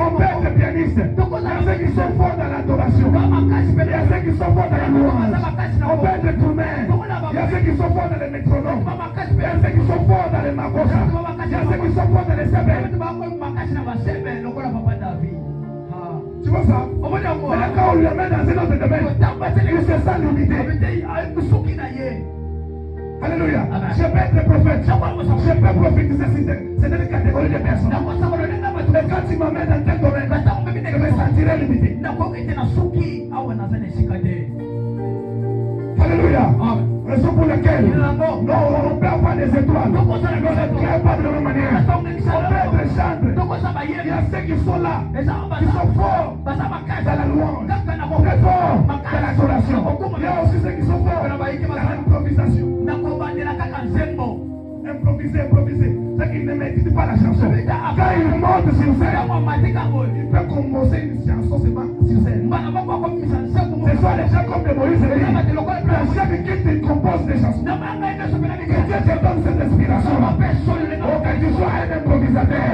On peut être pianiste. Il y a ceux qui sont forts dans l'adoration. Il y a ceux qui sont forts dans la louange. On peut être tourneur. Il y a ceux qui sont forts dans les métronomes. Il y a ceux qui sont forts dans les makosa. Il y a ceux qui sont forts dans les sebelles. Tu vois ça? Mais là, quand on lui amène dans un autre domaine, il se sent limité. Alléluia. Je peux être prophète. Je peux prophétiser. C'est une catégorie de personnes. Mais quand tu m'amènes dans tel domaine, je me sentirai limité. Alléluia. Raison pour laquelle non, on ne perd pas des étoiles. On ne crée pas de la même manière. On peut être chambre. Il y a ceux qui sont là, qui sont forts dans la louange, très forts dans l'adoration. Il y a aussi ceux qui sont forts dans l'improvisation. Improviser. C'est qu'ils ne méditent pas la chanson. Quand ils montent sur scène, ils peuvent commencer une chanson seulement sur scène. Ce sont les gens comme de Moïse et Élie. Chaque qui te compose des chansons. Que Dieu te donne cette inspiration. Oh, que tu sois un improvisateur.